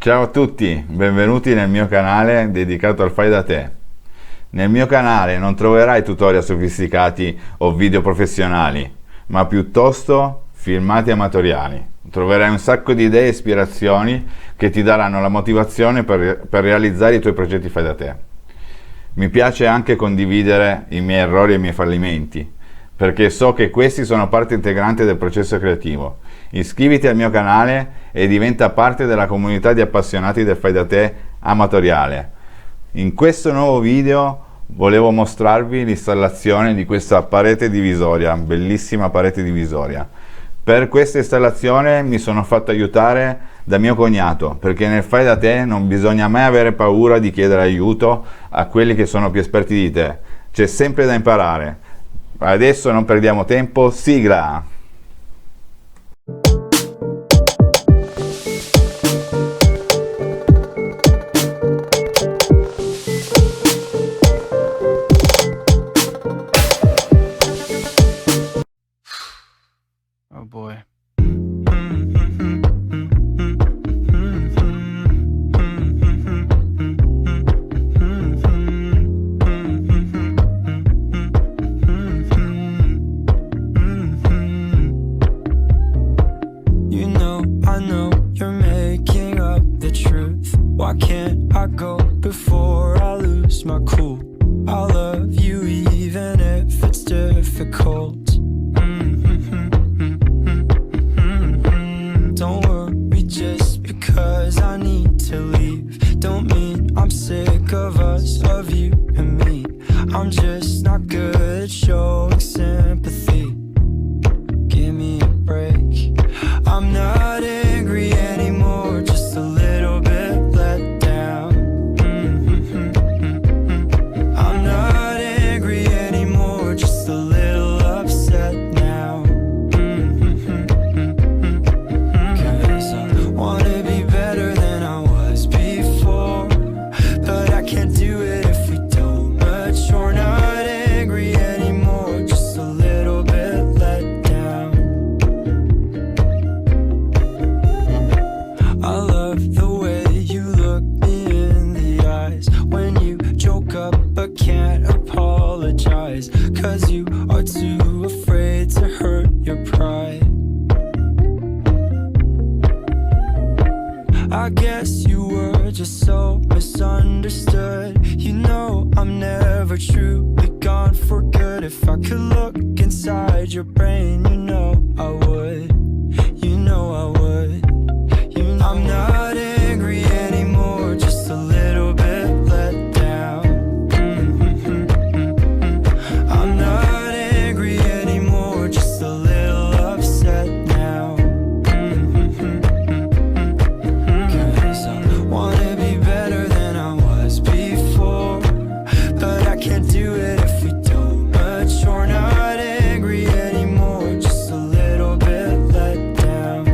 Ciao a tutti, benvenuti nel mio canale dedicato al fai da te. Nel mio canale non troverai tutorial sofisticati o video professionali, ma piuttosto filmati amatoriali. Troverai un sacco di idee e ispirazioni che ti daranno la motivazione per realizzare i tuoi progetti fai da te. Mi piace anche condividere i miei errori e i miei fallimenti, perché so che questi sono parte integrante del processo creativo. Iscriviti al mio canale e diventa parte della comunità di appassionati del fai da te amatoriale. In questo nuovo video volevo mostrarvi l'installazione di questa parete divisoria, bellissima parete divisoria. Per questa installazione mi sono fatto aiutare da mio cognato, perché nel fai da te non bisogna mai avere paura di chiedere aiuto a quelli che sono più esperti di te. C'è sempre da imparare. Adesso non perdiamo tempo, sigla! Oh boy. I know you're making up the truth. Why can't I go before I lose my cool? I love you even if it's difficult. Don't worry just because I need to leave. Don't mean I'm sick of us, of you and me. I'm just not good at showing sympathy. Give me a break. I'm not angry anymore, just a little bit let down. I'm not angry anymore, just a little upset now. Cause I wanna be better than I was before, but I can't do it if we don't mature. Not angry anymore, just a little bit let down. I love the way you look me in the eyes when you joke up but can't apologize, cause you are too afraid to hurt your pride. I guess you were just so misunderstood. You know I'm never truly gone for good. If I could look inside your brain, you know I would. You know I would. I'm not angry anymore, just a little bit let down. I'm not angry anymore, just a little upset now. Cause I wanna be better than I was before, but I can't do it if we don't mature. Not angry anymore, just a little bit let down.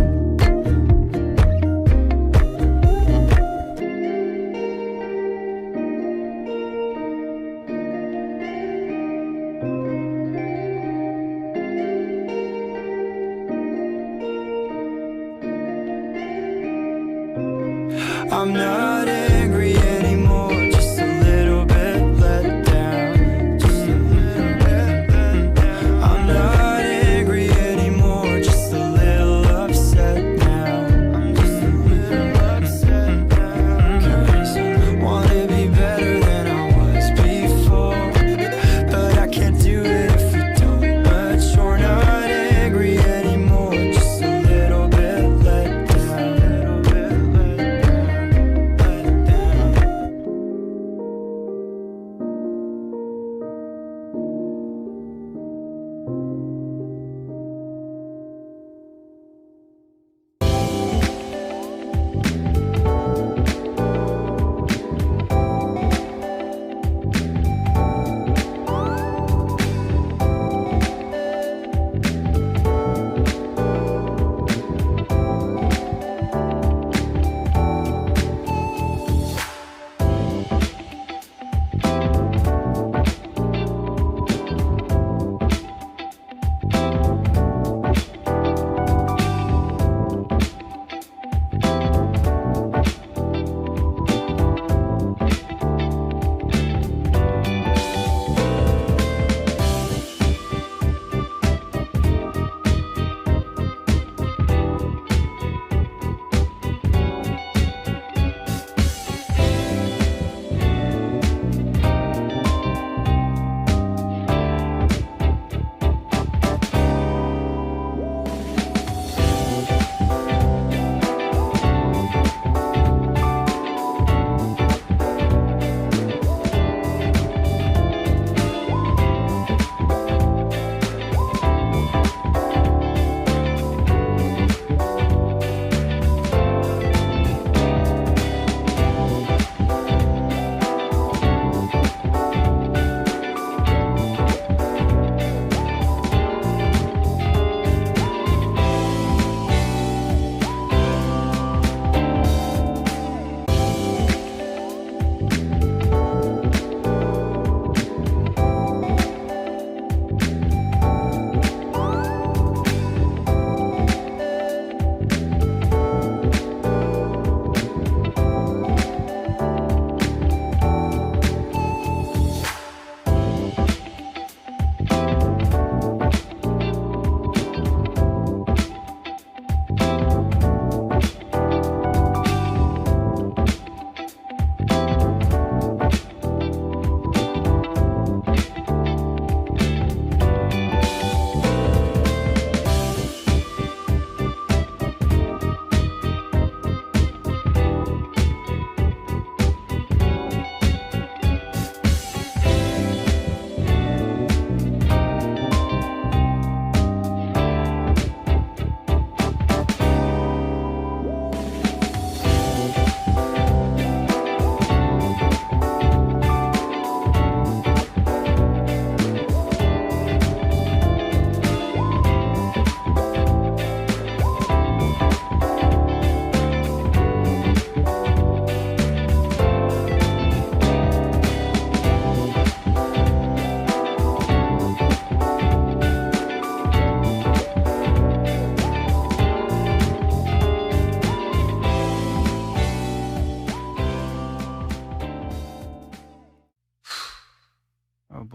I'm not angry anymore, just a little bit let down. Just a little bit let down. I'm not angry anymore, just a little upset now. I'm just a little upset now. Cause I wanna be better than I was before, but I can't do it if we don't mature. Not angry anymore, just a little bit let down.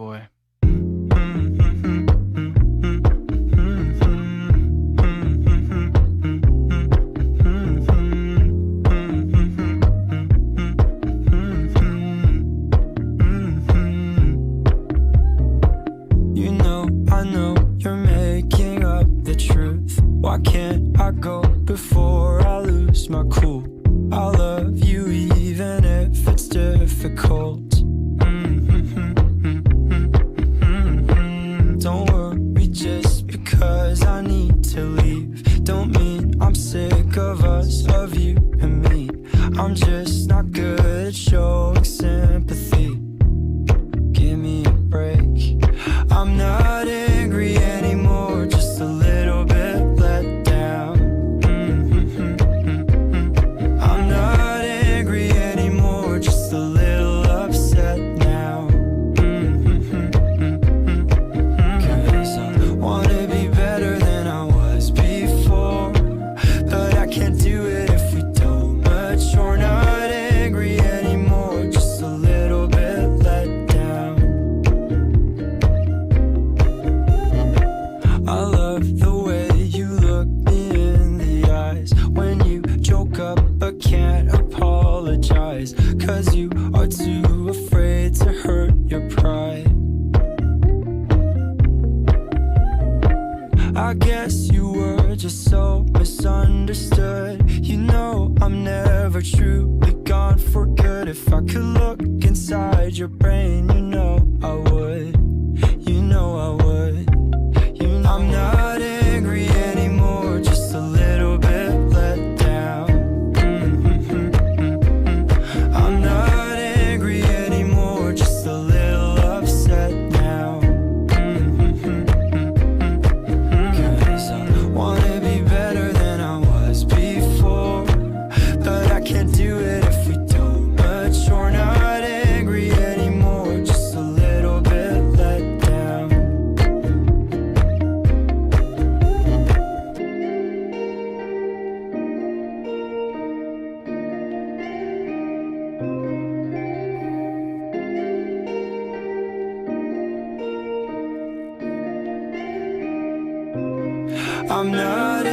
boy. You know, I know you're making up the truth. Why can't I go before I lose my cool? I love you even if it's difficult. Don't worry just because I need to leave. Don't mean I'm sick of us, of you and me. I'm just not good at showing sympathy. Give me a break. I'm not angry anymore, just a little bit let down. I'm not angry anymore, just a little upset now. 'Cause I wanna be better than I was before, but I can't do it if we don't mature. Not angry anymore, just a little bit let down. I love the way you look me in the eyes when you joke up but can't apologize, 'cause you are too afraid to hurt your pride. I guess you were just so misunderstood. You know I'm never truly gone for good. If I could look inside your brain, you know I would. You know I would. I'm not angry anymore, just a little bit let down. I'm not angry anymore, just a little upset now. 'Cause I wanna be better than I was before, but I can't do it if we don't mature. Not angry anymore, just a little bit let down. I'm not